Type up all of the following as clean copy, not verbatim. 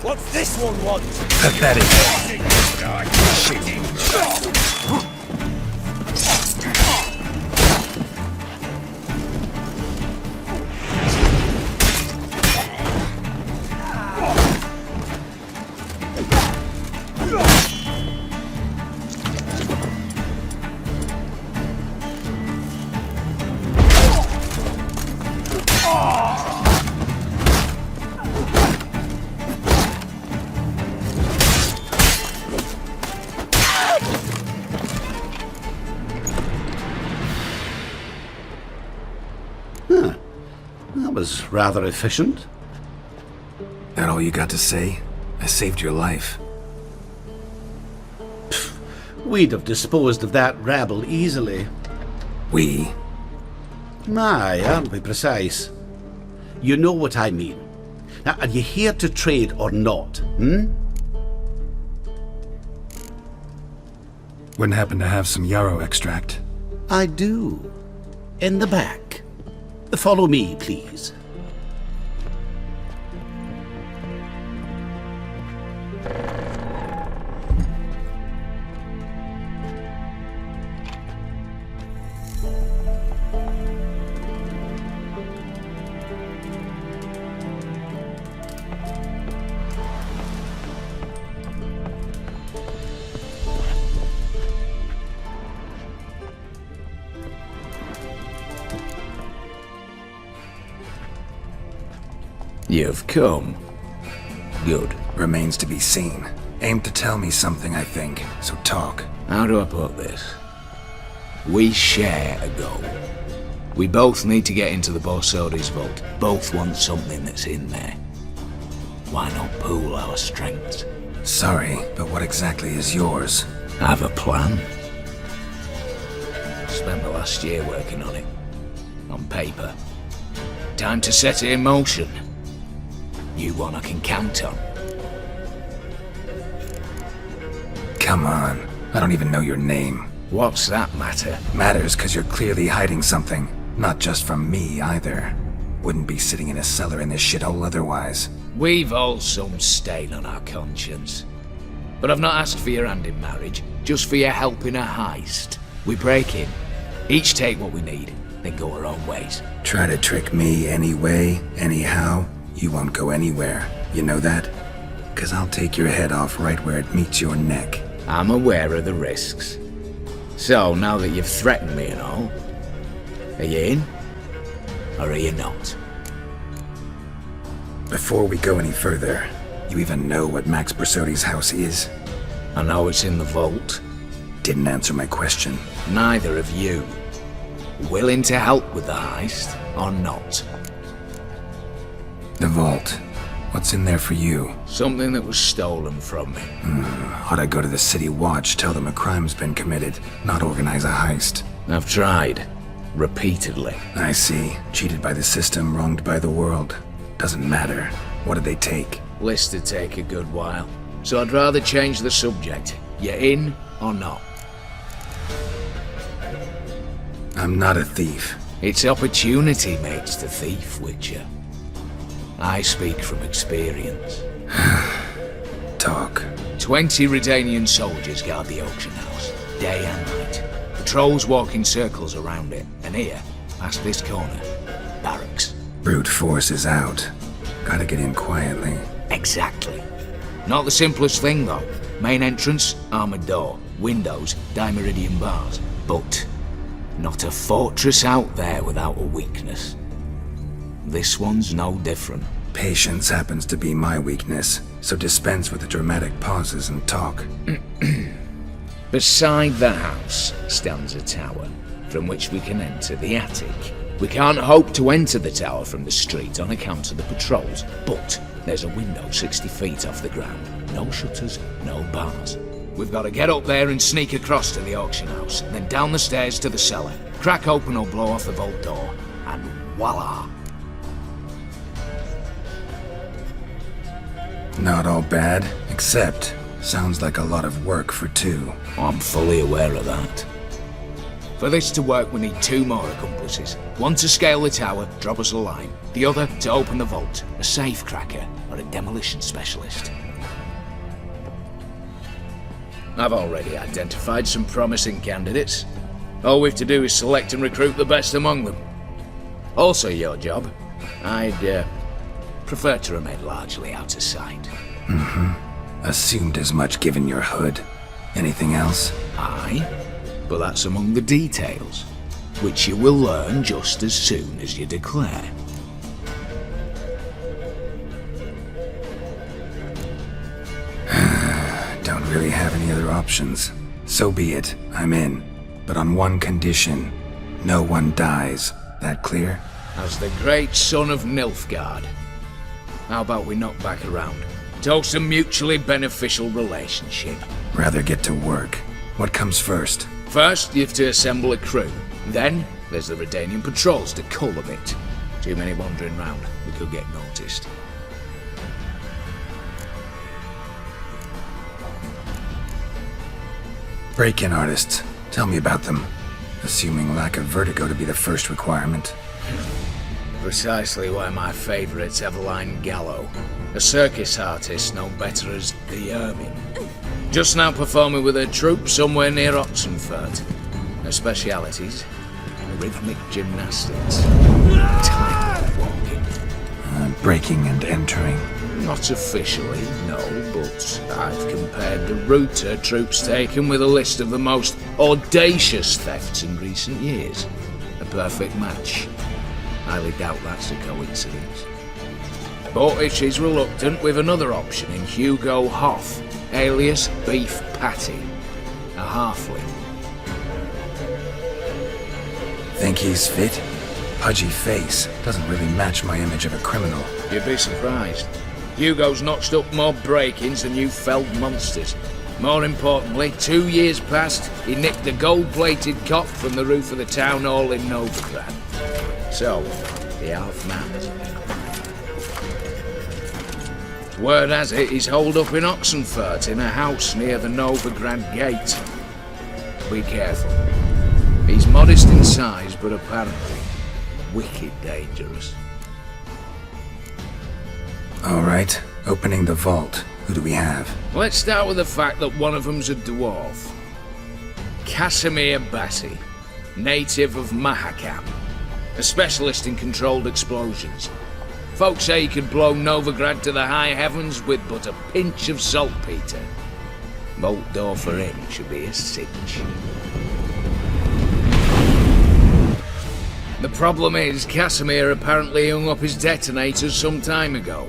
What's this one want? Pathetic. That was rather efficient. That all you got to say? I saved your life. We'd have disposed of that rabble easily. We? Aye, aren't we precise? You know what I mean. Now, are you here to trade or not, Wouldn't happen to have some yarrow extract. I do. In the back. Follow me, please. You've come. Good. Remains to be seen. Aim to tell me something, I think, so talk. How do I put this? We share a goal. We both need to get into the Borsodi's vault. Both want something that's in there. Why not pool our strengths? Sorry, but what exactly is yours? I have a plan. Spent the last year working on it. On paper. Time to set it in motion. You one I can count on. Come on. I don't even know your name. What's that matter? Matters because you're clearly hiding something. Not just from me, either. Wouldn't be sitting in a cellar in this shithole otherwise. We've all some stain on our conscience. But I've not asked for your hand in marriage, just for your help in a heist. We break in, each take what we need, then go our own ways. Try to trick me anyway, anyhow, you won't go anywhere. You know that? 'Cause I'll take your head off right where it meets your neck. I'm aware of the risks. So, now that you've threatened me and all, are you in? Or are you not? Before we go any further, you even know what Max Borsodi's house is? I know it's in the vault. Didn't answer my question. Neither of you. Willing to help with the heist, or not? The vault. What's in there for you? Something that was stolen from me. Ought I go to the city watch, tell them a crime's been committed, not organize a heist? I've tried. Repeatedly. I see. Cheated by the system, wronged by the world. Doesn't matter. What did they take? List to take a good while. So I'd rather change the subject. You in or not? I'm not a thief. It's opportunity makes the thief, Witcher. I speak from experience. Talk. 20 Redanian soldiers guard the auction house, day and night. Patrols walk in circles around it, and here, past this corner, barracks. Brute force is out. Gotta get in quietly. Exactly. Not the simplest thing, though. Main entrance, armored door. Windows, dimeridian bars. But not a fortress out there without a weakness. This one's no different. Patience happens to be my weakness, so dispense with the dramatic pauses and talk. Beside the house stands a tower, from which we can enter the attic. We can't hope to enter the tower from the street on account of the patrols, but there's a window 60 feet off the ground. No shutters, no bars. We've got to get up there and sneak across to the auction house, then down the stairs to the cellar, crack open or blow off the vault door, and voila! Not all bad, except sounds like a lot of work for two. I'm fully aware of that. For this to work, we need 2 more accomplices. One to scale the tower, drop us a line. The other to open the vault, a safe cracker or a demolition specialist. I've already identified some promising candidates. All we've to do is select and recruit the best among them. Also your job. I'd prefer to remain largely out of sight. Assumed as much given your hood. Anything else? Aye, but that's among the details, which you will learn just as soon as you declare. Don't really have any other options. So be it, I'm in. But on one condition. No one dies. That clear? As the great son of Nilfgaard. How about we knock back around? Toast a mutually beneficial relationship. Rather get to work. What comes first? First, you have to assemble a crew. Then, there's the Redanian patrols to cull a bit. Too many wandering round. We could get noticed. Break-in artists. Tell me about them. Assuming lack of vertigo to be the first requirement. Precisely why my favourite's Eveline Gallo, a circus artist known better as the Ermine. Just now performing with her troupe somewhere near Oxenfurt. Her specialities: rhythmic gymnastics, tightrope walking. Breaking and entering. Not officially, no, but I've compared the route her troupe's taken with a list of the most audacious thefts in recent years. A perfect match. Highly doubt that's a coincidence. But if she's reluctant, we've another option in Hugo Hoff, alias Beef Patty, a halfling. Think he's fit? Pudgy face doesn't really match my image of a criminal. You'd be surprised. Hugo's notched up more break-ins than you felled monsters. More importantly, 2 years past, he nicked a gold-plated cop from the roof of the town hall in Novigrad. So, the half-man. Word has it he's holed up in Oxenfurt in a house near the Novigrad gate. Be careful. He's modest in size, but apparently wicked dangerous. All right, opening the vault. Who do we have? Let's start with the fact that one of them's a dwarf. Casimir Bassi, native of Mahakam, a specialist in controlled explosions. Folks say he could blow Novigrad to the high heavens with but a pinch of saltpeter. Vault door for him should be a cinch. The problem is, Casimir apparently hung up his detonators some time ago.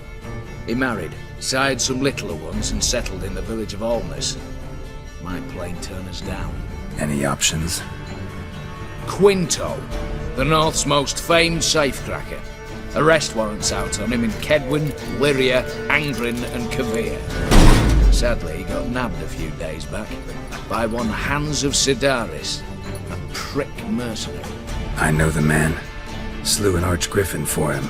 He married, sired some littler ones, and settled in the village of Alness. Might plain turn us down. Any options? Quinto, the North's most famed safecracker. Arrest warrants out on him in Kedwin, Lyria, Angrin, and Kavir. Sadly, he got nabbed a few days back by one Hans of Sidaris, a prick mercenary. I know the man. Slew an archgriffin for him.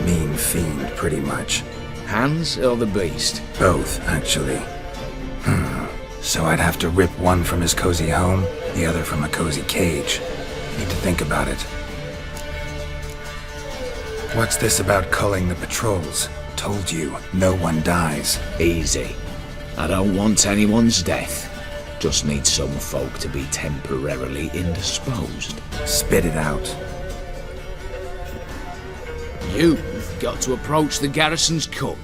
Mean fiend, pretty much. Hans or the beast? Both, actually. So I'd have to rip one from his cozy home, the other from a cozy cage. Need to think about it. What's this about culling the patrols? Told you, no one dies. Easy. I don't want anyone's death. Just need some folk to be temporarily indisposed. Spit it out. You've got to approach the garrison's cook.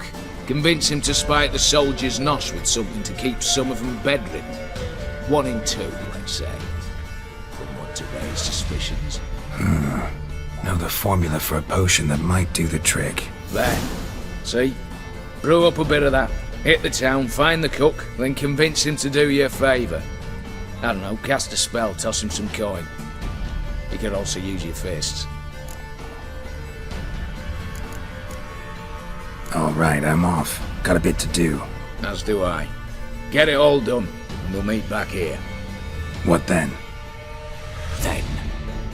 Convince him to spike the soldiers' nosh with something to keep some of them bedridden. 1 in 2, let's say. Wouldn't want to raise suspicions. Know the formula for a potion that might do the trick. There. See? Brew up a bit of that. Hit the town, find the cook, then convince him to do you a favour. I don't know, cast a spell, toss him some coin. You could also use your fists. All right, I'm off. Got a bit to do. As do I. Get it all done, and we'll meet back here. What then? Then,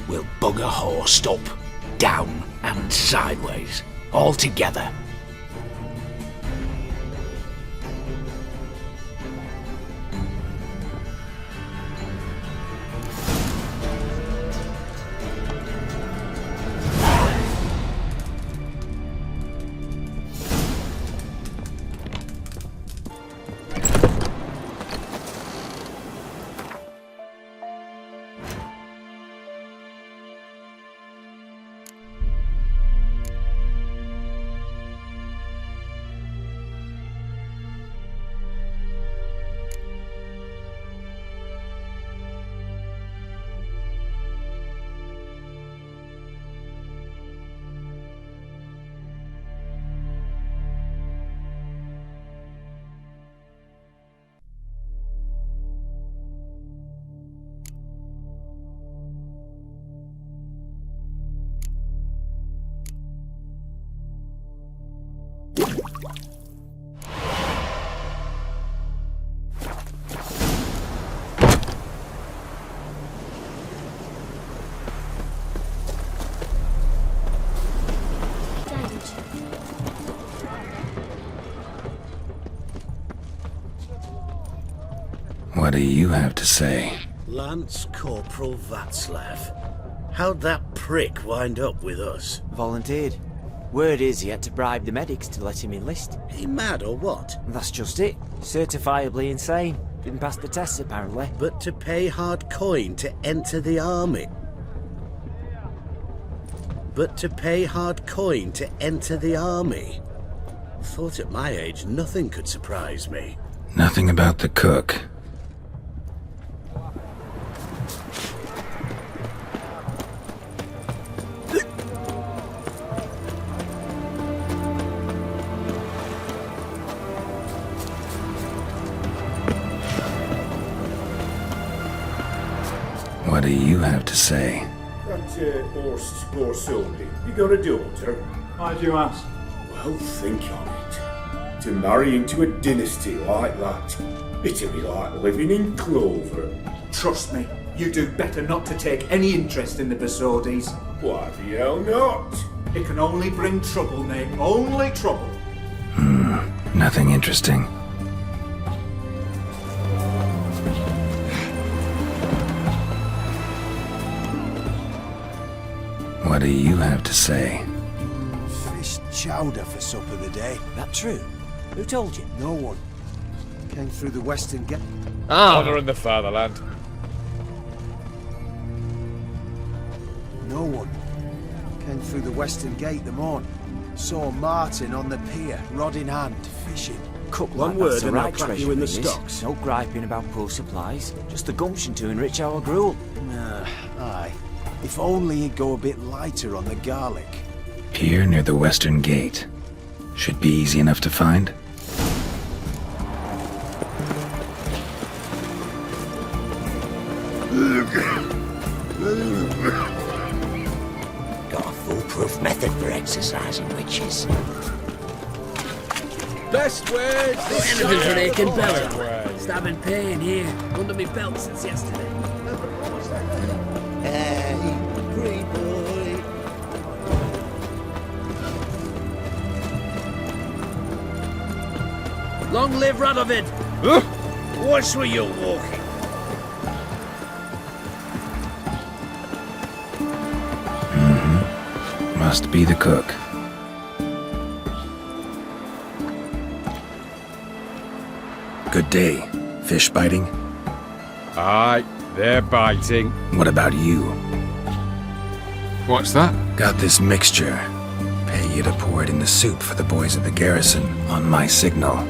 we'll bugger horsed up, down, and sideways. All together. What do you have to say? Lance Corporal Václav. How'd that prick wind up with us? Volunteered. Word is he had to bribe the medics to let him enlist. He mad or what? That's just it. Certifiably insane. Didn't pass the tests, apparently. But to pay hard coin to enter the army. Thought at my age nothing could surprise me. Nothing about the cook. What do you have to say? That Borsodi, you got a daughter? Why do you ask? Well, think on it. To marry into a dynasty like that, it'd be like living in clover. Trust me, you do better not to take any interest in the Borsodis. Why the hell not? It can only bring trouble, Nick. Only trouble. Nothing interesting. What do you have to say? Fish chowder for supper the day. That true? Who told you? No one. Came through the western gate. Honor in the fatherland. No one. Came through the western gate the morn. Saw Martin on the pier, rod in hand, fishing. Cook One like word that's the and I'll right clap treasure you in the he is. stocks. No griping about poor supplies. Just the gumption to enrich our gruel. Aye. If only he'd go a bit lighter on the garlic. Pier near the western gate. Should be easy enough to find. Got a foolproof method for exercising witches. Best words. Anything for aching belly. Stabbing pain here, under me belt since yesterday. Hey, pretty boy. Long live Radovid! Watch where you're walking. Must be the cook. Good day. Fish biting? Aye, they're biting. What about you? What's that? Got this mixture. Pay you to pour it in the soup for the boys at the garrison, on my signal.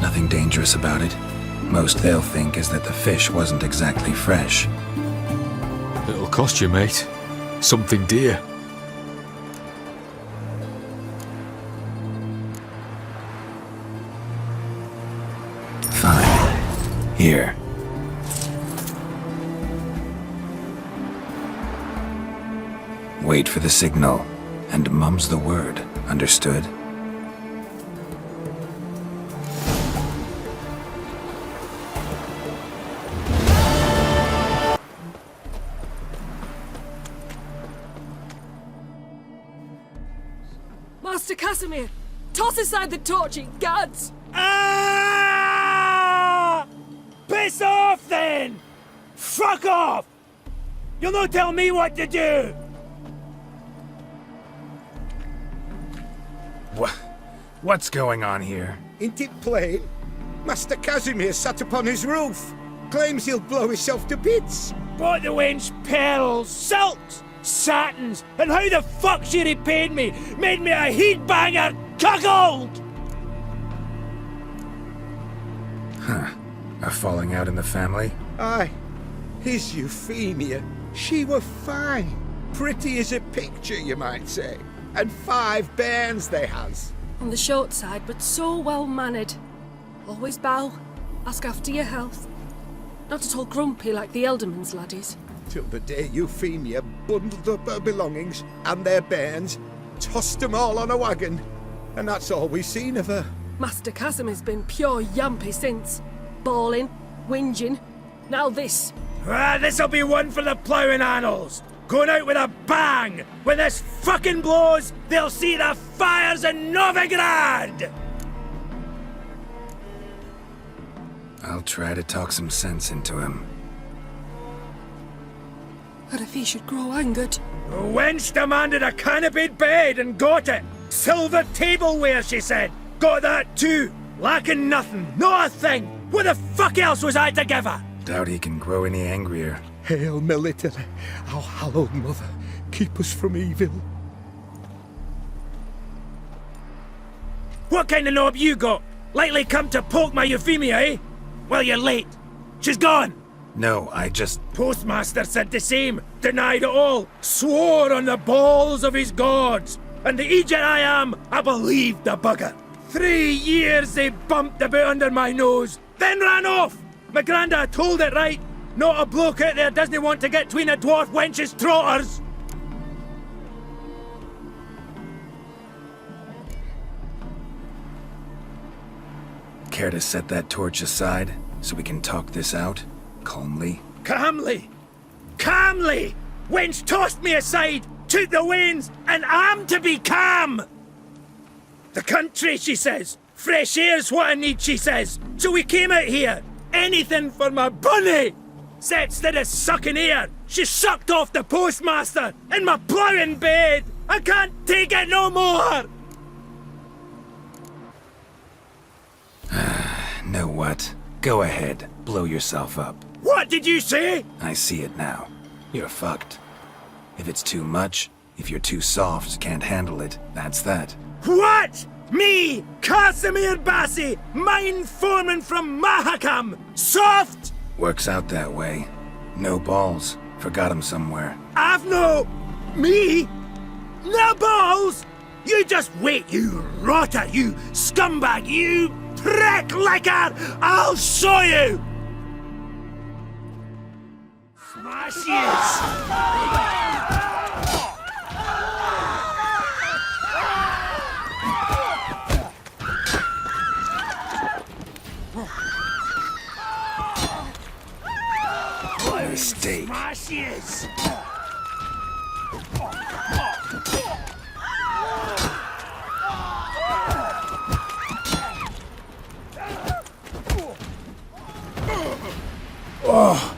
Nothing dangerous about it. Most they'll think is that the fish wasn't exactly fresh. It'll cost you, mate. Something dear. Fine. Here. Wait for the signal, and mum's the word. Understood? Master Casimir, toss aside the torch, ye gads! Ah! Piss off then! Fuck off! You'll not tell me what to do! What's going on here? Ain't it plain? Master Casimir sat upon his roof. Claims he'll blow himself to bits. Bought the wench pearls, silks, satins, and how the fuck she repaid me? Made me a heat-banger cuckold! A falling out in the family? Aye. His Euphemia, she were fine. Pretty as a picture, you might say. And 5 bairns they has. On the short side, but so well-mannered. Always bow, ask after your health. Not at all grumpy like the Elderman's laddies. Till the day Euphemia bundled up her belongings and their bairns, tossed them all on a wagon. And that's all we've seen of her. Master Casimir's been pure yampy since. Bawling, whinging, now this. Ah, this'll be one for the ploughing annals! Going out with a bang! When this fucking blows, they'll see the fires in Novigrad! I'll try to talk some sense into him. What if he should grow angered? The wench demanded a canopied bed and got it. Silver tableware, she said. Got that too. Lacking nothing. Not a thing. What the fuck else was I to give her? Doubt he can grow any angrier. Hail Melitele, our hallowed mother, keep us from evil. What kind of knob you got? Likely come to poke my Euphemia, eh? Well, you're late. She's gone. No, I just... Postmaster said the same. Denied it all. Swore on the balls of his gods. And the Egypt I am, I believed the bugger. 3 years they bumped about under my nose, then ran off. My granda told it right. Not a bloke out there doesn't want to get between a dwarf wench's trotters. Care to set that torch aside so we can talk this out? Calmly? Calmly! Calmly! Wench tossed me aside, took the reins, and I'm to be calm! The country, she says. Fresh air's what I need, she says. So we came out here. Anything for my bunny! Sets that is sucking air. She sucked off the postmaster in my ploughing bed. I can't take it no more! Know what? Go ahead. Blow yourself up. What did you say? I see it now. You're fucked. If it's too much, if you're too soft, can't handle it, that's that. What? Me, Casimir Bassi, mine foreman from Mahakam, soft? Works out that way. No balls. Forgot 'em somewhere. I've no... Me? No balls? You just wait, you rotter, you scumbag, you prick licker! I'll show you! Smash Mistake. Smashes! Oh!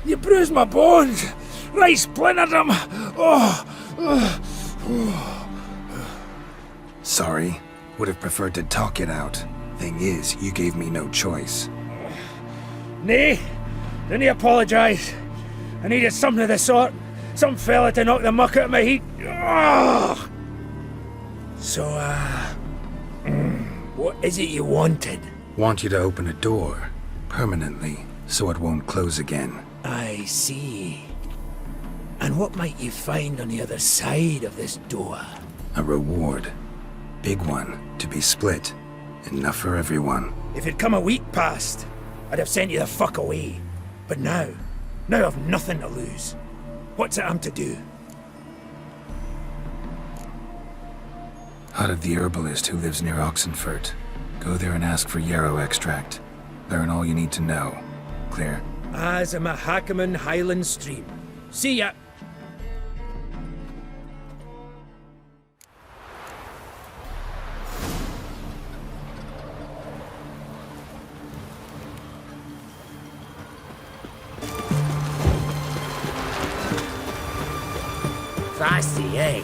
You bruised my bones! Right splintered them! Sorry. Would have preferred to talk it out. Thing is, you gave me no choice. Nay, didn't apologise. I needed something of the sort. Some fella to knock the muck out of my heat. Oh! So, what is it you wanted? Want you to open a door. Permanently, so it won't close again. I see. And what might you find on the other side of this door? A reward. Big one, to be split. Enough for everyone. If it'd come a week past, I'd have sent you the fuck away. But now I've nothing to lose. What's it I'm to do? Hut of the herbalist who lives near Oxenfurt. Go there and ask for yarrow extract. Learn all you need to know. Clear? As a Mahakaman Highland Stream. See ya! Feisty, eh?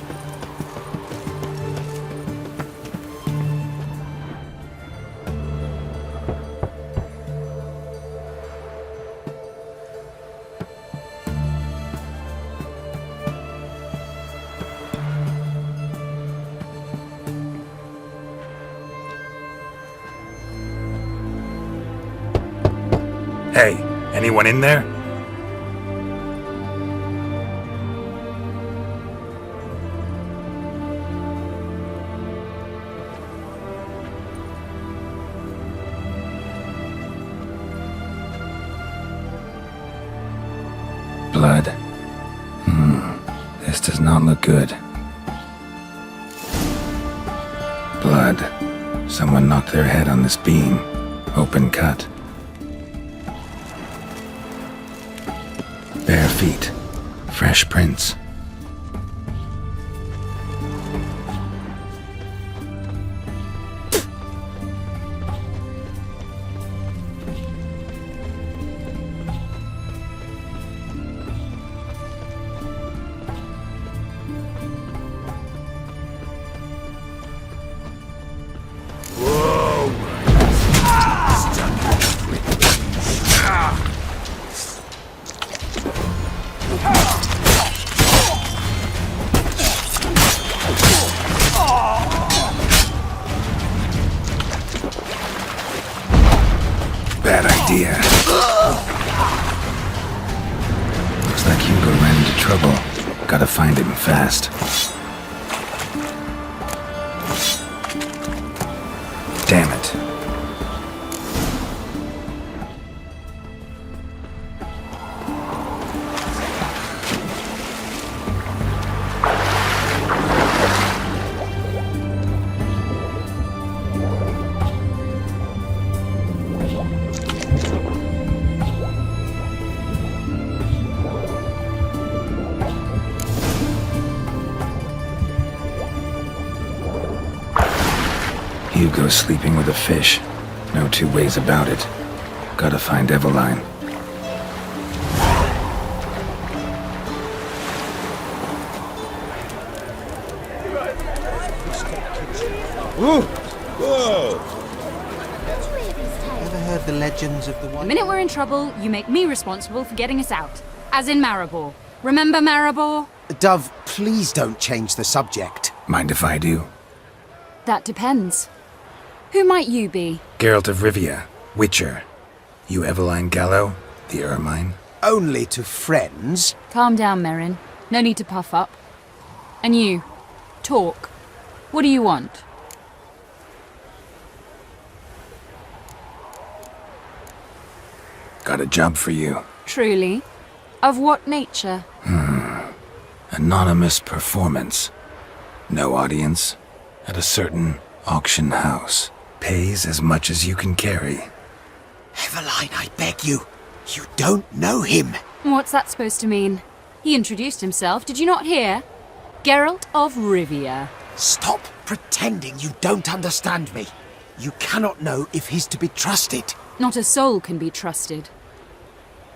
Hey, anyone in there? Blood. This does not look good. Blood. Someone knocked their head on this beam. Open cut. Bare feet. Fresh prints. like Hugo ran into trouble. Gotta find him fast. Damn it. Hugo's sleeping with a fish. No two ways about it. Gotta find Eveline. Ever heard the legends of the The White... minute we're in trouble, you make me responsible for getting us out. As in Maribor. Remember Maribor? Dove, please don't change the subject. Mind if I do? That depends. Who might you be? Geralt of Rivia, Witcher. You Eveline Gallo, the Ermine? Only to friends. Calm down, Merrin. No need to puff up. And you, talk. What do you want? Got a job for you. Truly? Of what nature? Anonymous performance. No audience. At a certain auction house. Pays as much as you can carry. Eveline, I beg you. You don't know him. What's that supposed to mean? He introduced himself, did you not hear? Geralt of Rivia. Stop pretending you don't understand me. You cannot know if he's to be trusted. Not a soul can be trusted.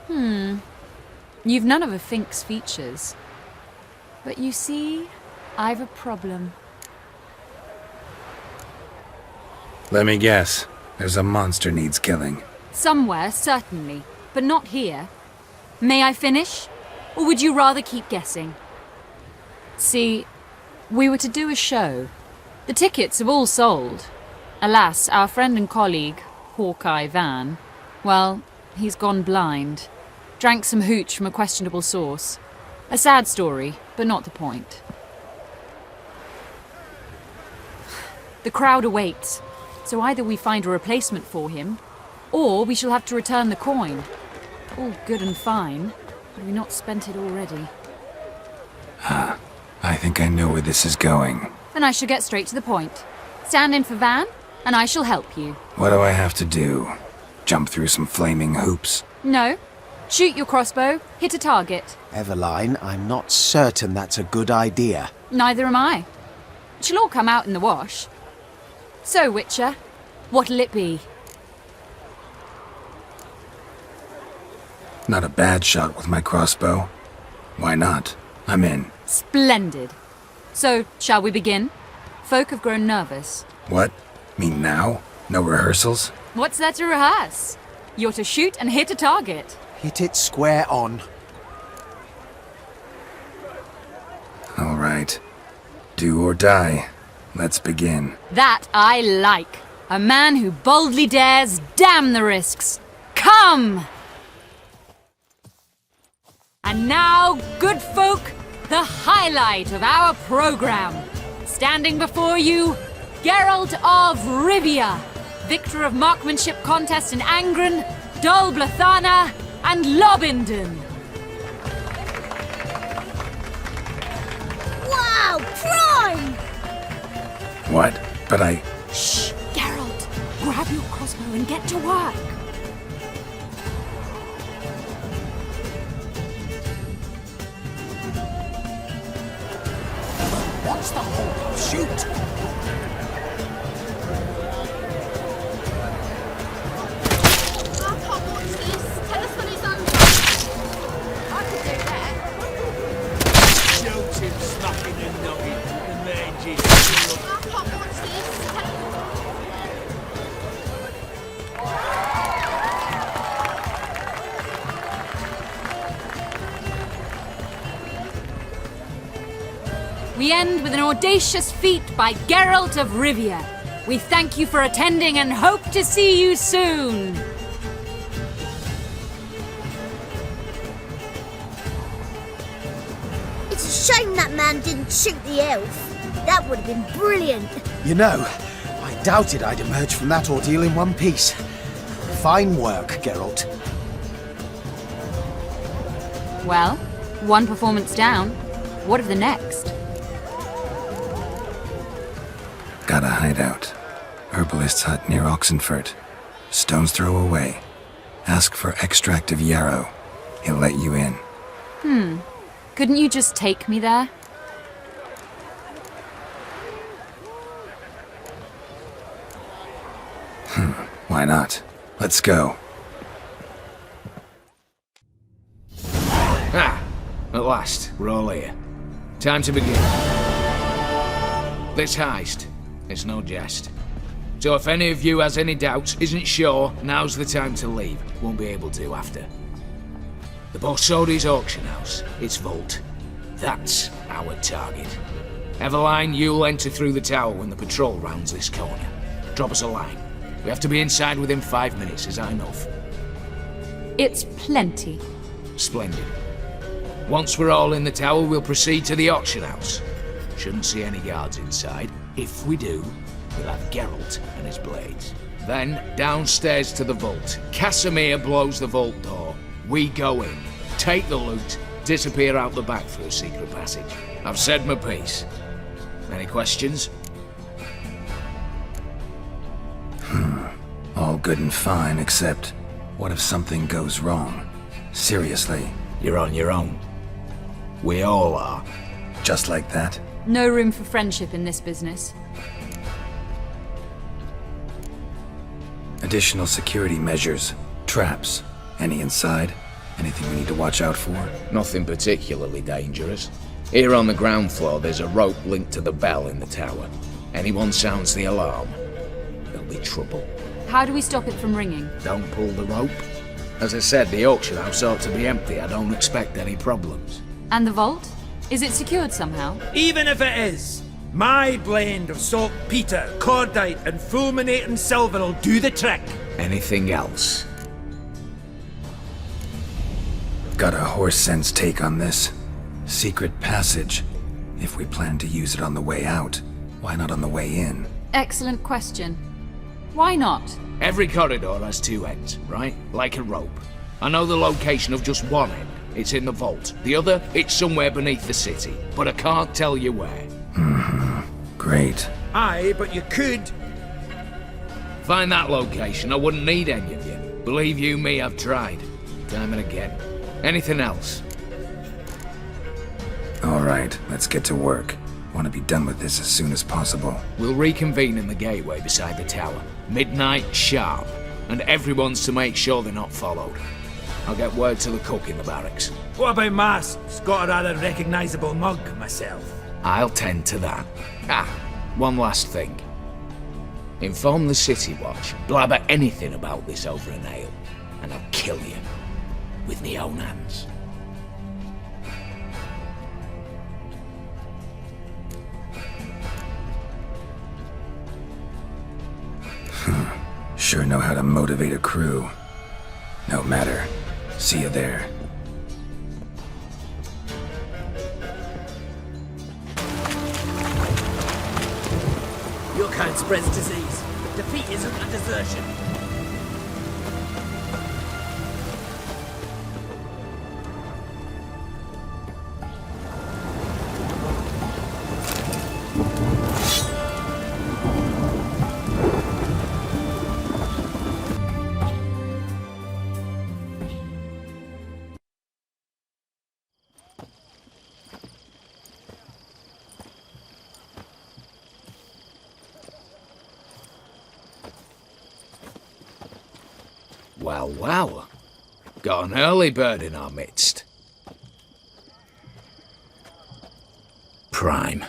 You've none of a Fink's features. But you see, I've a problem. Let me guess. There's a monster needs killing. Somewhere, certainly, but not here. May I finish? Or would you rather keep guessing? See, we were to do a show. The tickets have all sold. Alas, our friend and colleague, Hawkeye Van, well, he's gone blind. Drank some hooch from a questionable source. A sad story, but not the point. The crowd awaits, so either we find a replacement for him, or we shall have to return the coin. All good and fine, but we've not spent it already. I think I know where this is going. Then I shall get straight to the point. Stand in for Van, and I shall help you. What do I have to do? Jump through some flaming hoops? No. Shoot your crossbow, hit a target. Eveline, I'm not certain that's a good idea. Neither am I. It shall all come out in the wash. So, Witcher, what'll it be? Not a bad shot with my crossbow. Why not? I'm in. Splendid. So, shall we begin? Folk have grown nervous. What? Mean now? No rehearsals? What's there to rehearse? You're to shoot and hit a target. Hit it square on. All right. Do or die. Let's begin. That I like. A man who boldly dares, damn the risks. Come! And now, good folk, the highlight of our program. Standing before you, Geralt of Rivia, victor of marksmanship contest in Angren, Dol Blathana, and Lobindon. Wow, prime! What? But I... Shh, Geralt, grab your crossbow and get to work. What's the hold? Shoot! I can't watch this. Tell us when he's on. I could do that. Shoot him, snapping and noggin, the mangy. I can't watch this. We end with an audacious feat by Geralt of Rivia. We thank you for attending and hope to see you soon. Shame that man didn't shoot the elf. That would have been brilliant. You know, I doubted I'd emerge from that ordeal in one piece. Fine work, Geralt. Well, one performance down. What of the next? Got a hideout. Herbalist's hut near Oxenfurt. Stone's throw away. Ask for extract of yarrow. He'll let you in. Couldn't you just take me there? Why not? Let's go. At last, we're all here. Time to begin. This heist, it's no jest. So if any of you has any doubts, isn't sure, now's the time to leave. Won't be able to after. The Borsodi's auction house, its vault. That's our target. Eveline, you'll enter through the tower when the patrol rounds this corner. Drop us a line. We have to be inside within 5 minutes, is that enough? It's plenty. Splendid. Once we're all in the tower, we'll proceed to the auction house. Shouldn't see any guards inside. If we do, we'll have Geralt and his blades. Then, downstairs to the vault. Casimir blows the vault door. We go in, take the loot, disappear out the back through a secret passage. I've said my piece. Any questions? All good and fine, except what if something goes wrong? Seriously. You're on your own. We all are. Just like that? No room for friendship in this business. Additional security measures. Traps. Any inside? Anything we need to watch out for? Nothing particularly dangerous. Here on the ground floor, there's a rope linked to the bell in the tower. Anyone sounds the alarm, there'll be trouble. How do we stop it from ringing? Don't pull the rope. As I said, the auction house ought to be empty. I don't expect any problems. And the vault? Is it secured somehow? Even if it is, my blend of saltpeter, cordite, and fulminating silver will do the trick. Anything else? Got a horse sense take on this. Secret passage. If we plan to use it on the way out, why not on the way in? Excellent question. Why not? Every corridor has two ends, right? Like a rope. I know the location of just one end. It's in the vault. The other, it's somewhere beneath the city. But I can't tell you where. Great. Aye, but you could. Find that location. I wouldn't need any of you. Believe you me, I've tried. Time and again. Anything else? Alright, let's get to work. Want to be done with this as soon as possible. We'll reconvene in the gateway beside the tower. Midnight sharp. And everyone's to make sure they're not followed. I'll get word to the cook in the barracks. What about masks? Got a rather recognisable mug myself. I'll tend to that. One last thing. Inform the City Watch. Blabber anything about this over an ale, and I'll kill you. With my own hands. Sure know how to motivate a crew. No matter. See you there. Your kind spreads disease. Defeat isn't a desertion. Well, well. Got an early bird in our midst. Prime.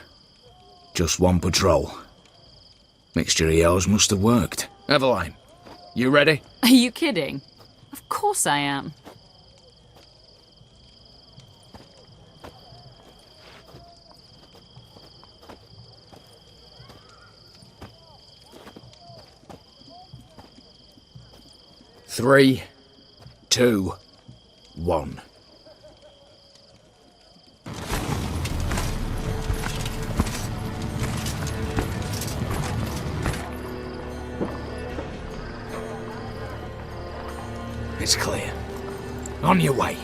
Just one patrol. Mixture of yours must have worked. Eveline, you ready? Are you kidding? Of course I am. Three, 2, 1. It's clear. On your way.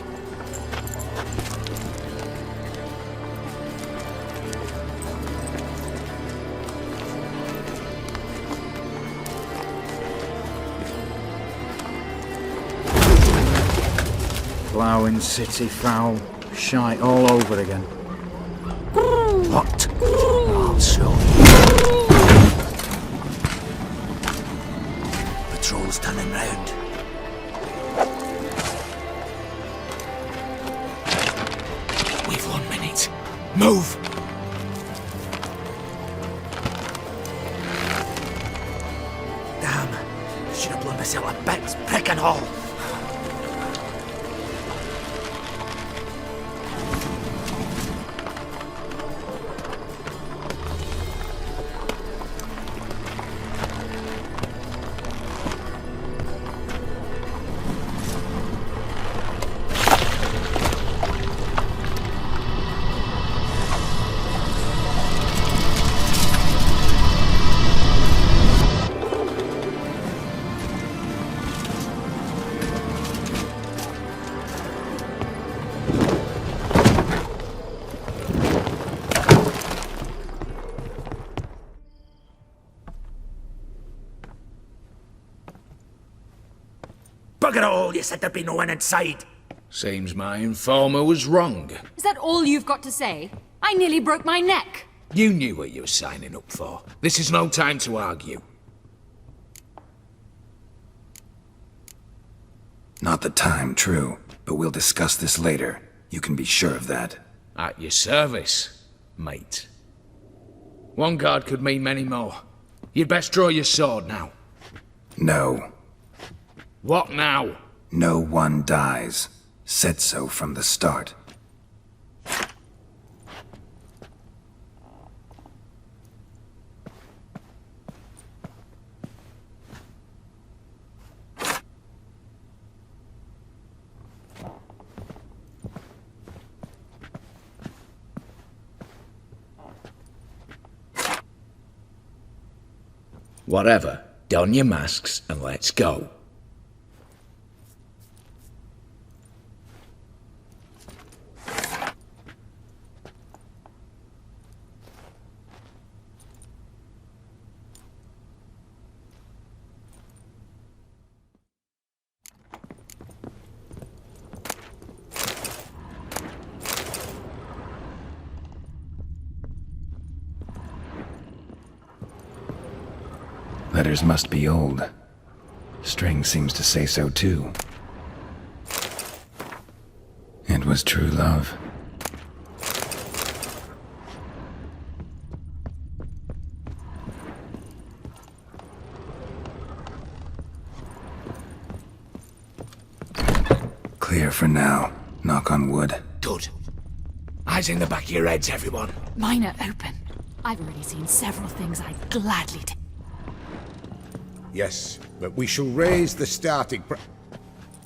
Ploughing city foul, shite all over again. What? I'll show you. Patrol's turning round. We've 1 minute. Move! Damn, should have blown myself a bits, prick and all. Bugger all, you said there'd be no one inside. Seems my informer was wrong. Is that all you've got to say? I nearly broke my neck. You knew what you were signing up for. This is no time to argue. Not the time, true. But we'll discuss this later. You can be sure of that. At your service, mate. One guard could mean many more. You'd best draw your sword now. No. What now? No one dies. Said so from the start. Whatever. Don your masks and let's go. Letters must be old. String seems to say so too. It was true love. Clear for now. Knock on wood. Good. Eyes in the back of your heads, everyone. Mine are open. I've already seen several things I'd gladly do. Yes, but we shall raise the starting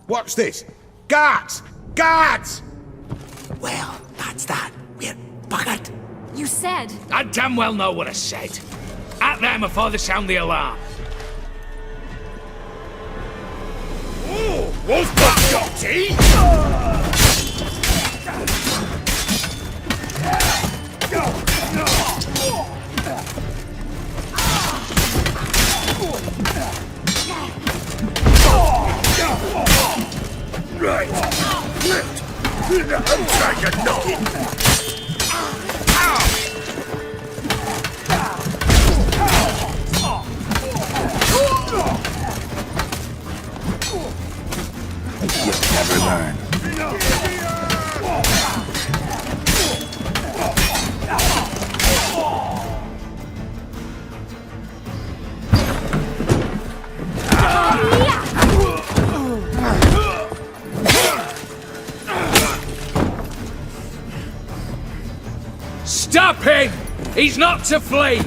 What's this? Guards! Guards! Well, that's that. We're buggered. You said... I damn well know what I said. At them before they sound the alarm. Ooh, Wolfpack got tea! Right. I'm trying to knock it. You'll never learn. Stop him! He's not to flee!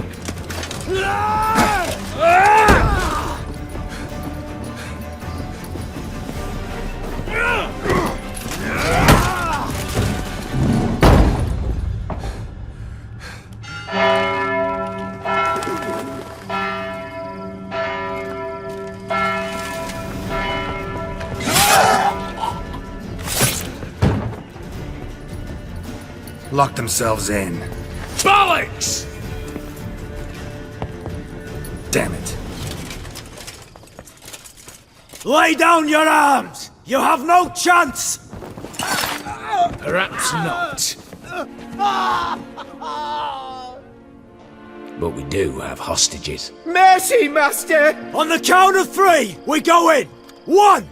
Locked themselves in. Bollocks! Damn it. Lay down your arms! You have no chance! Perhaps not. But we do have hostages. Mercy, master! On the count of 3, we go in! 1,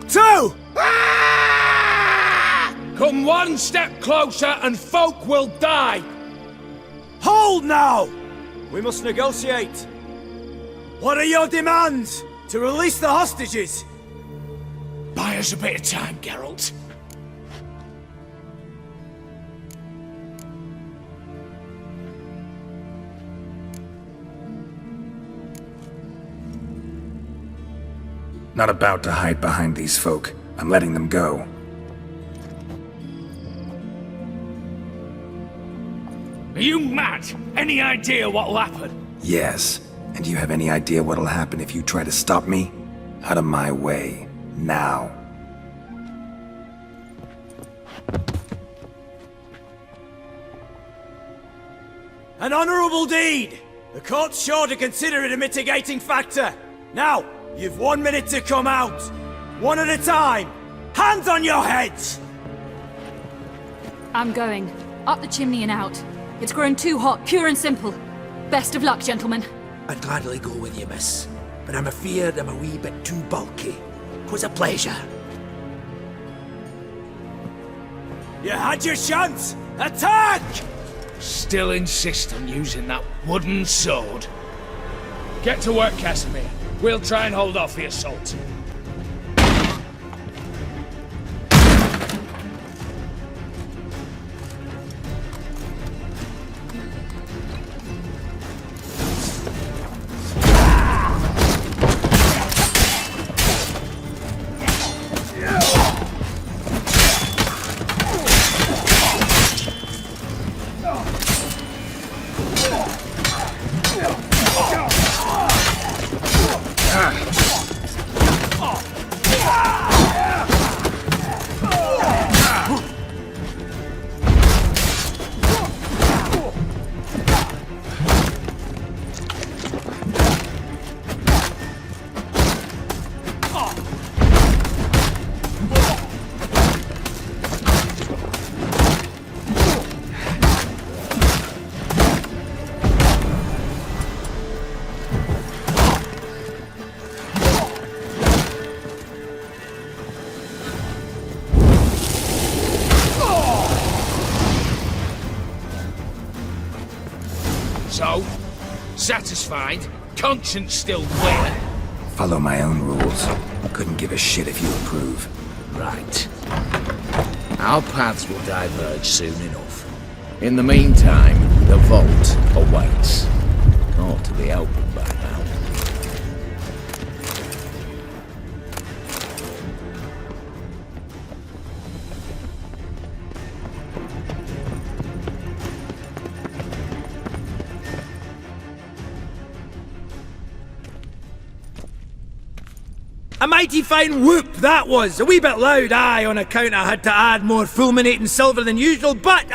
2! Come one step closer and folk will die! Hold now! We must negotiate. What are your demands? To release the hostages? Buy us a bit of time, Geralt. Not about to hide behind these folk. I'm letting them go. Are you mad? Any idea what'll happen? Yes. And do you have any idea what'll happen if you try to stop me? Out of my way. Now. An honourable deed! The court's sure to consider it a mitigating factor. Now, you've 1 minute to come out. One at a time. Hands on your heads! I'm going. Up the chimney and out. It's grown too hot, pure and simple. Best of luck, gentlemen. I'd gladly go with you, miss. But I'm afeard I'm a wee bit too bulky. 'Twas a pleasure. You had your chance! Attack! Still insist on using that wooden sword? Get to work, Casimir. We'll try and hold off the assault. So, satisfied? Conscience still clear? Follow my own rules. Couldn't give a shit if you approve. Right. Our paths will diverge soon enough. In the meantime, the vault awaits. Ought to be open by now. A mighty fine whoop that was! A wee bit loud, aye, on account I had to add more fulminating silver than usual, but...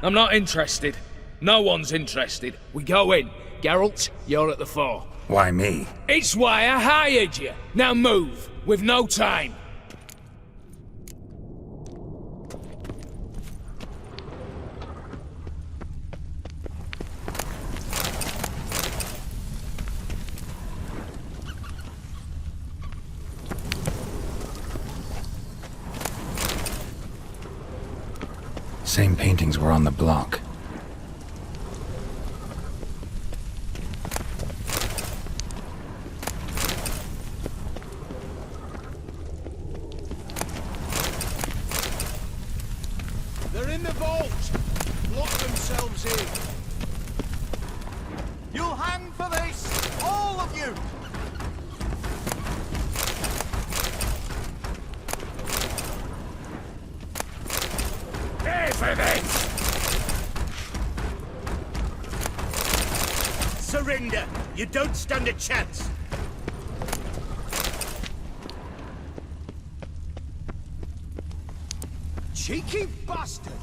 I'm not interested. No one's interested. We go in. Geralt, you're at the fore. Why me? It's why I hired you. Now move. We've no time. Same paintings were on the block. They're in the vault! Lock themselves in. You'll hang for this! All of you! Pay for this! Surrender! You don't stand a chance! Cheeky bastard!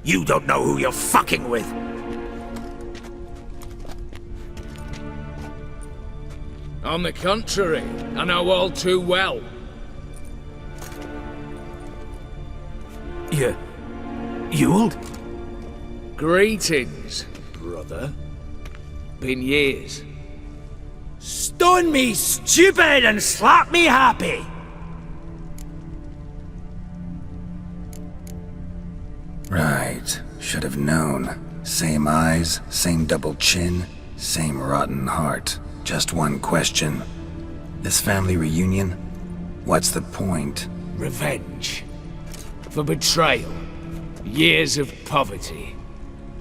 You don't know who you're fucking with. On the contrary, I know all too well. Ewald? Greetings, brother. Been years. Stone me stupid and slap me happy! Right. Should have known. Same eyes, same double chin, same rotten heart. Just one question. This family reunion? What's the point? Revenge. For betrayal. Years of poverty.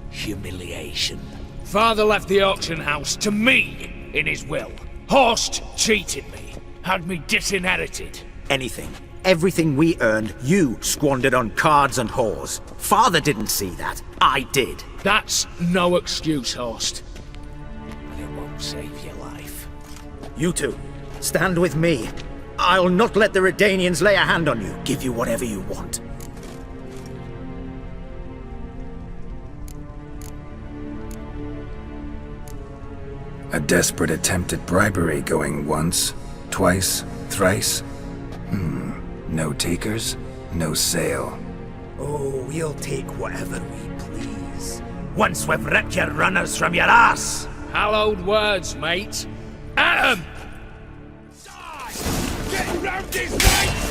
Humiliation. Father left the auction house to me in his will. Horst cheated me. Had me disinherited. Anything. Everything we earned, you squandered on cards and whores. Father didn't see that. I did. That's no excuse, Horst. And it won't save your life. You two, stand with me. I'll not let the Redanians lay a hand on you. Give you whatever you want. A desperate attempt at bribery going once, twice, thrice? No takers, no sale. Oh, we'll take whatever we please. Once we've ripped your runners from your ass! Hallowed words, mate. At 'em! Die! Get round his neck!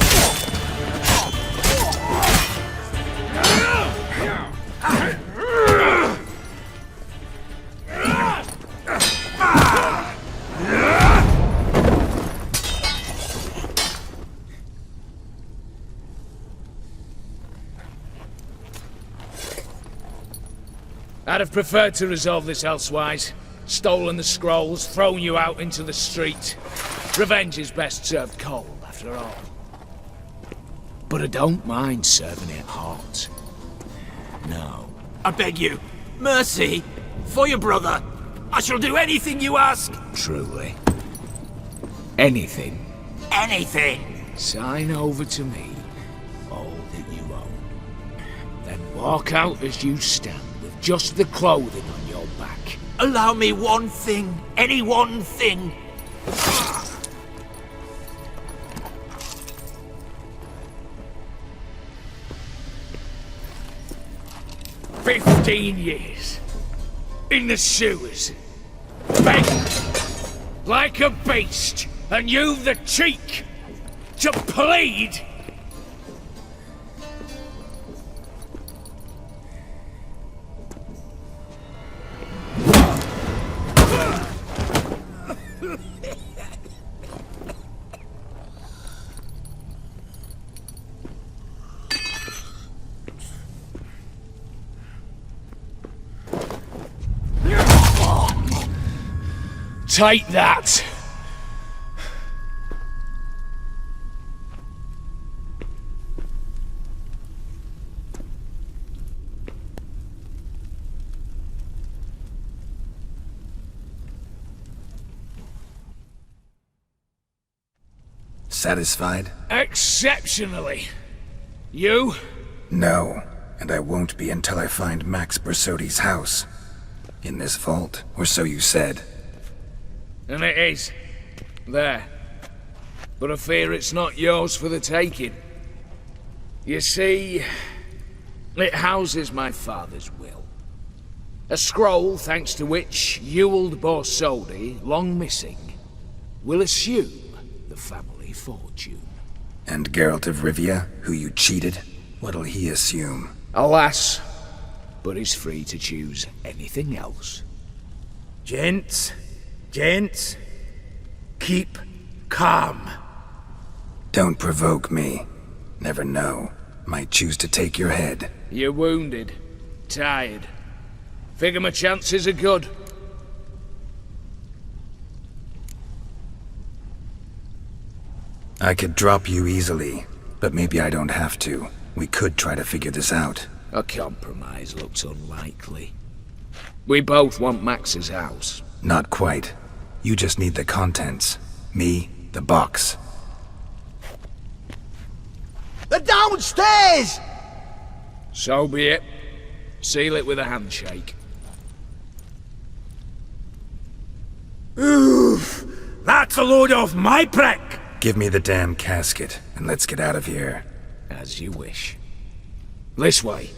I'd have preferred to resolve this elsewise. Stolen the scrolls, thrown you out into the street. Revenge is best served cold, after all. But I don't mind serving it hot. No. I beg you, mercy, for your brother. I shall do anything you ask. Truly. Anything. Anything. Sign over to me all that you own. Then walk out as you stand. Just the clothing on your back. Allow me one thing. Any one thing. 15 years. In the sewers. Begging. Like a beast. And you've the cheek to plead. Take that! Satisfied? Exceptionally. You? No, and I won't be until I find Max Borsodi's house. In this vault, or so you said. And it is. There. But I fear it's not yours for the taking. You see, it houses my father's will. A scroll thanks to which Ewald Borsodi, long missing, will assume the family fortune. And Geralt of Rivia, who you cheated, what'll he assume? Alas, but he's free to choose anything else. Gents, keep calm. Don't provoke me. Never know. Might choose to take your head. You're wounded, tired. Figure my chances are good. I could drop you easily, but maybe I don't have to. We could try to figure this out. A compromise looks unlikely. We both want Max's house. Not quite. You just need the contents. Me, the box. They're downstairs! So be it. Seal it with a handshake. Oof! That's a load off my prick! Give me the damn casket, and let's get out of here. As you wish. This way.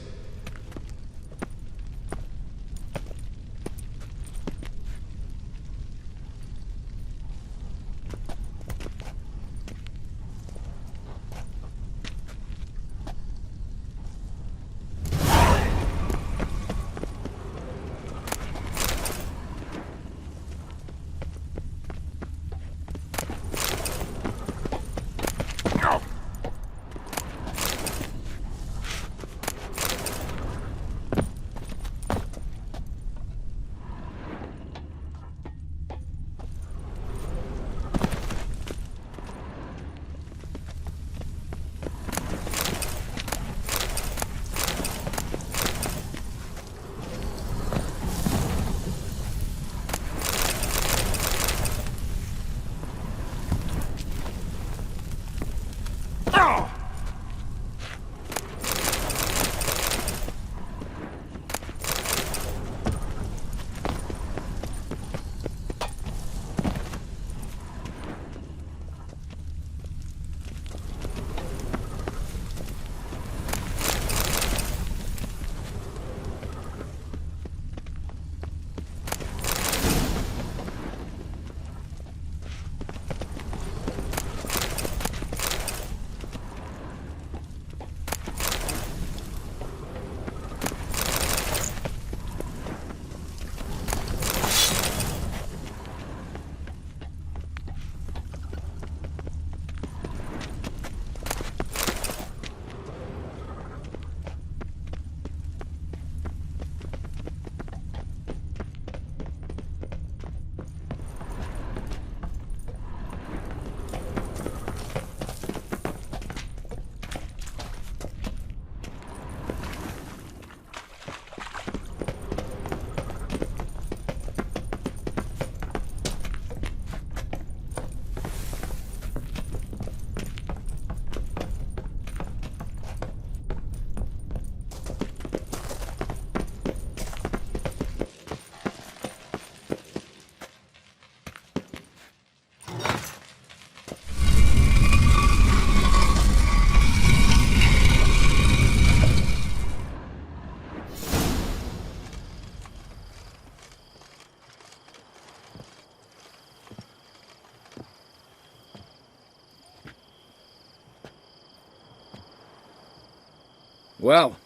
Well,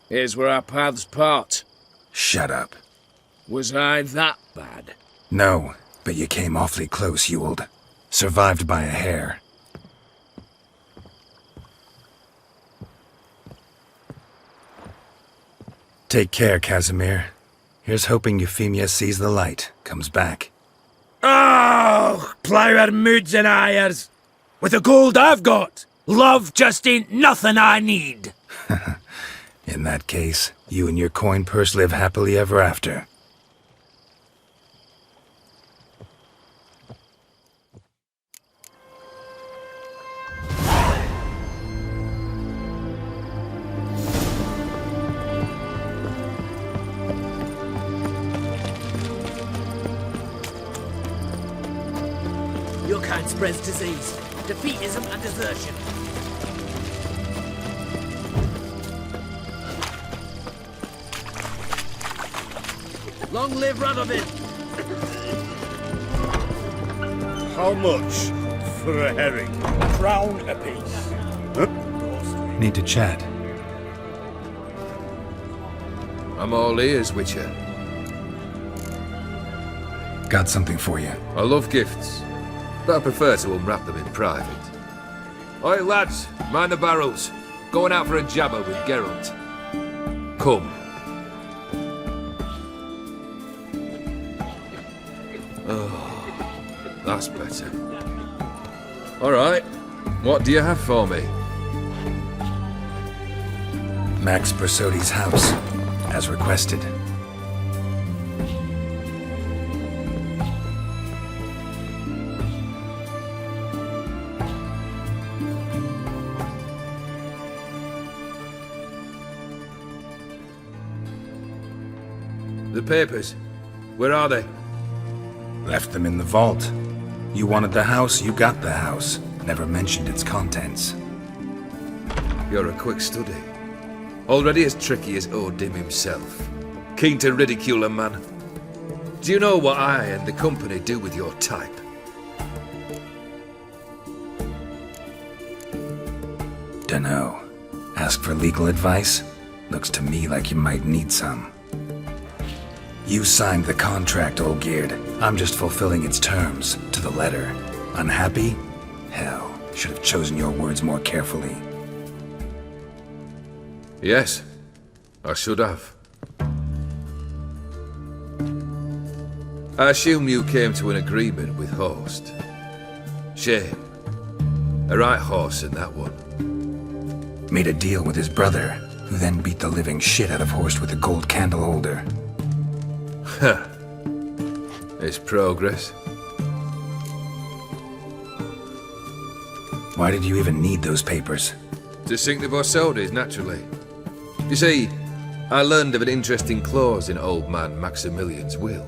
here's where our paths part. Shut up. Was I that bad? No, but you came awfully close, Ewald. Survived by a hair. Take care, Casimir. Here's hoping Euphemia sees the light, comes back. Oh, plough moods and ires. With the gold I've got, love just ain't nothing I need. In that case, you and your coin purse live happily ever after. Your kind spreads disease, defeatism and desertion. Long live Radovid! How much for a herring? A crown apiece. Need to chat. I'm all ears, Witcher. Got something for you. I love gifts, but I prefer to unwrap them in private. Oi, lads, mind the barrels. Going out for a jabber with Geralt. Come. Oh, that's better. All right, what do you have for me? Max Borsodi's house, as requested. The papers. Where are they? Left them in the vault. You wanted the house, you got the house. Never mentioned its contents. You're a quick study. Already as tricky as Odin himself. Keen to ridicule a man. Do you know what I and the company do with your type? Dunno. Ask for legal advice? Looks to me like you might need some. You signed the contract, Olgierd. I'm just fulfilling its terms, to the letter. Unhappy? Hell, should have chosen your words more carefully. Yes, I should have. I assume you came to an agreement with Horst. Shame. A right horse in that one. Made a deal with his brother, who then beat the living shit out of Horst with a gold candle holder. Huh. It's progress. Why did you even need those papers? To sink the Borsodis, naturally. You see, I learned of an interesting clause in old man Maximilian's will.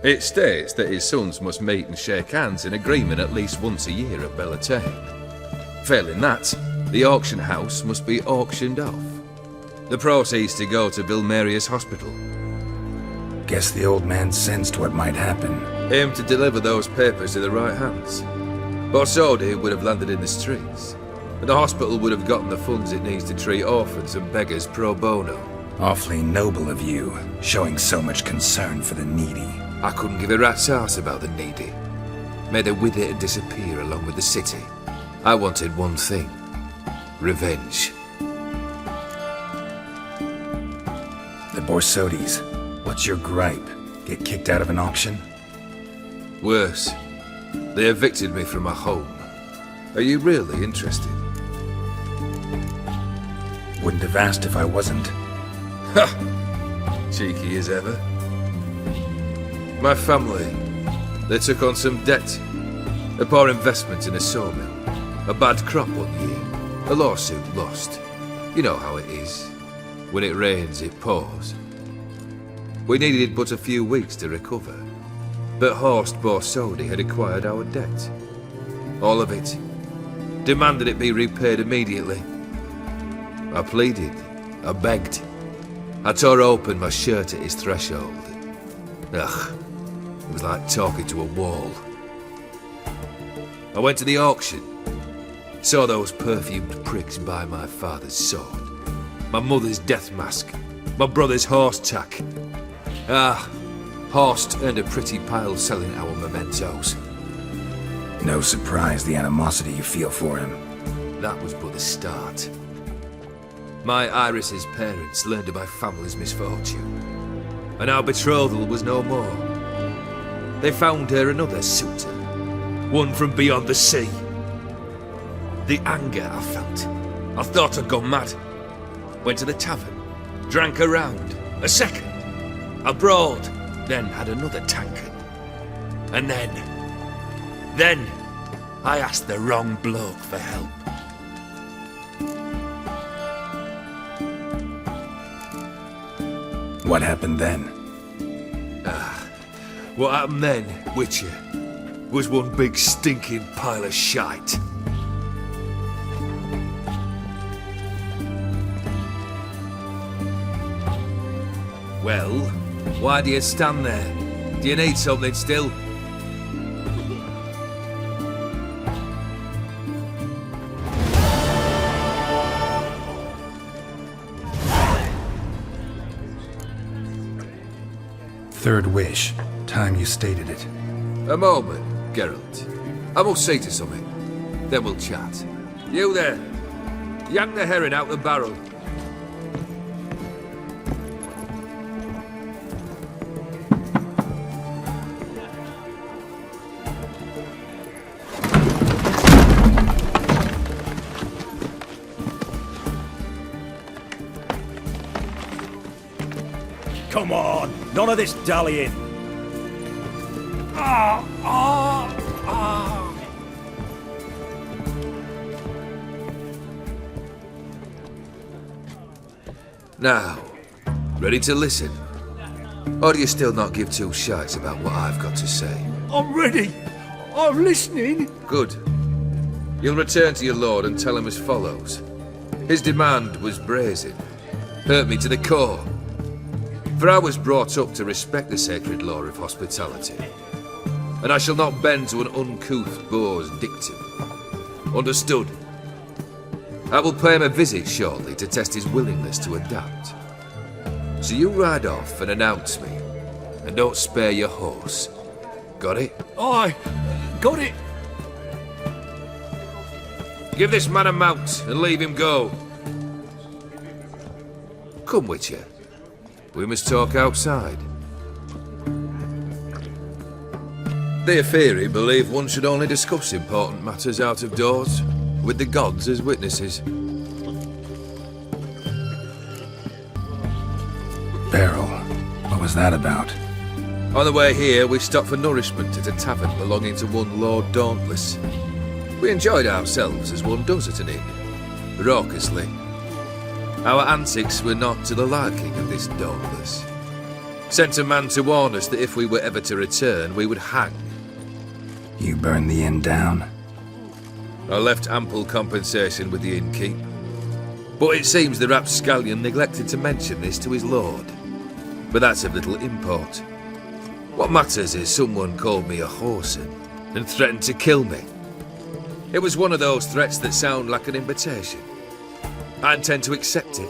It states that his sons must meet and shake hands in agreement at least once a year at Bellatane. Failing that, the auction house must be auctioned off. The proceeds to go to Vilmeria's hospital. Guess the old man sensed what might happen. Aimed to deliver those papers to the right hands. Borsodi would have landed in the streets, and the hospital would have gotten the funds it needs to treat orphans and beggars pro bono. Awfully noble of you, showing so much concern for the needy. I couldn't give a rat's ass about the needy. Made her wither and disappear along with the city. I wanted one thing. Revenge. The Borsodis. What's your gripe? Get kicked out of an auction? Worse. They evicted me from my home. Are you really interested? Wouldn't have asked if I wasn't. Ha! Cheeky as ever. My family, they took on some debt. A poor investment in a sawmill. A bad crop one year. A lawsuit lost. You know how it is. When it rains, it pours. We needed but a few weeks to recover. But Horst Borsodi had acquired our debt. All of it. Demanded it be repaid immediately. I pleaded. I begged. I tore open my shirt at his threshold. Ugh. It was like talking to a wall. I went to the auction. Saw those perfumed pricks buy my father's sword. My mother's death mask. My brother's horse tack. Ah, Horst earned a pretty pile selling our mementos. No surprise the animosity you feel for him. That was but the start. My Iris's parents learned of my family's misfortune, and our betrothal was no more. They found her another suitor, one from beyond the sea. The anger I felt, I thought I'd gone mad. Went to the tavern, drank a round, a second, a broad, then had another tankard. And then I asked the wrong bloke for help. What happened then? What happened then, Witcher, was one big stinking pile of shite. Well, why do you stand there? Do you need something still? Third wish. Time you stated it. A moment, Geralt. I must see to something. Then we'll chat. You there. Yank the herring out the barrel. Come on, none of this dallying. Now, ready to listen? Or do you still not give two shites about what I've got to say? I'm ready. I'm listening. Good. You'll return to your lord and tell him as follows. His demand was brazen. Hurt me to the core. For I was brought up to respect the sacred law of hospitality. And I shall not bend to an uncouth boor's dictum. Understood? I will pay him a visit shortly to test his willingness to adapt. So you ride off and announce me. And don't spare your horse. Got it? Aye, got it. Give this man a mount and leave him go. Come with you. We must talk outside. The Aetheri believe one should only discuss important matters out of doors, with the gods as witnesses. Beryl, what was that about? On the way here, we stopped for nourishment at a tavern belonging to one Lord Dauntless. We enjoyed ourselves as one does at an inn, raucously. Our antics were not to the liking of this Dauntless. Sent a man to warn us that if we were ever to return, we would hang. You burned the inn down? I left ample compensation with the innkeep. But it seems the rapscallion neglected to mention this to his lord. But that's of little import. What matters is someone called me a whoreson and threatened to kill me. It was one of those threats that sound like an invitation. I intend to accept it.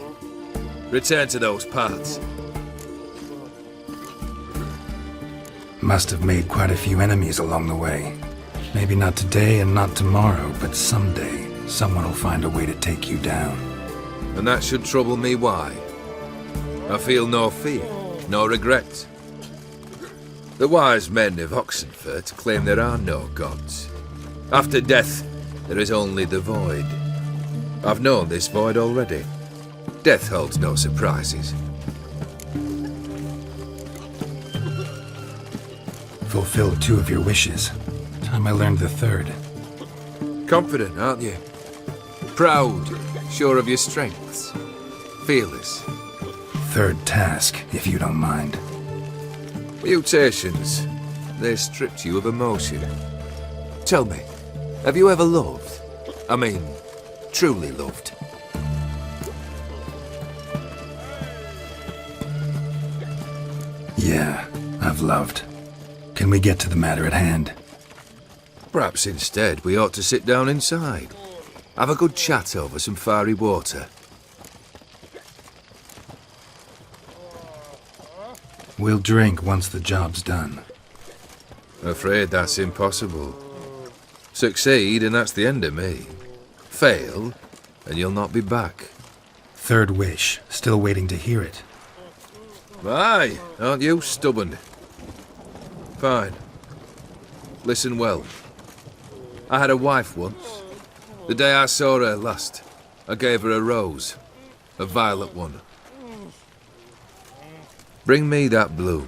Return to those parts. Must have made quite a few enemies along the way. Maybe not today and not tomorrow, but someday someone will find a way to take you down. And that should trouble me why? I feel no fear, no regret. The wise men of Oxenfurt claim there are no gods. After death, there is only the void. I've known this void already. Death holds no surprises. Fulfilled 2 of your wishes. Time I learned the 3rd. Confident, aren't you? Proud, sure of your strengths. Fearless. 3rd task, if you don't mind. Mutations. They stripped you of emotion. Tell me, have you ever loved? I mean, truly loved? Yeah, I've loved. Can we get to the matter at hand? Perhaps instead we ought to sit down inside. Have a good chat over some fiery water. We'll drink once the job's done. Afraid that's impossible. Succeed and that's the end of me. Fail and you'll not be back. 3rd wish. Still waiting to hear it. Aye, aren't you stubborn? Fine. Listen well. I had a wife once. The day I saw her last, I gave her a rose. A violet one. Bring me that bloom.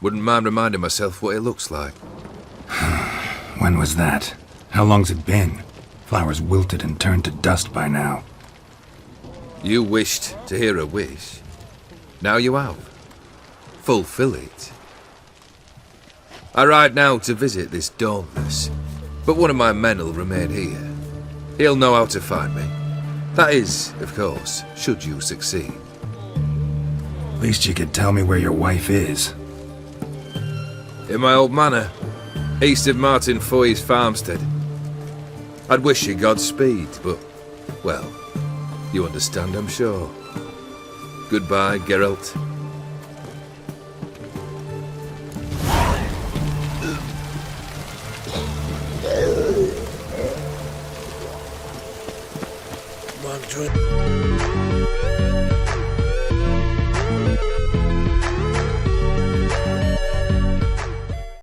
Wouldn't mind reminding myself what it looks like. When was that? How long's it been? Flowers wilted and turned to dust by now. You wished to hear a wish. Now you have. Fulfill it. I ride now to visit this Dauntless, but one of my men will remain here. He'll know how to find me. That is, of course, should you succeed. At least you could tell me where your wife is. In my old manor, east of Martin Foy's farmstead. I'd wish you Godspeed, but, well, you understand, I'm sure. Goodbye, Geralt. Come on, drink.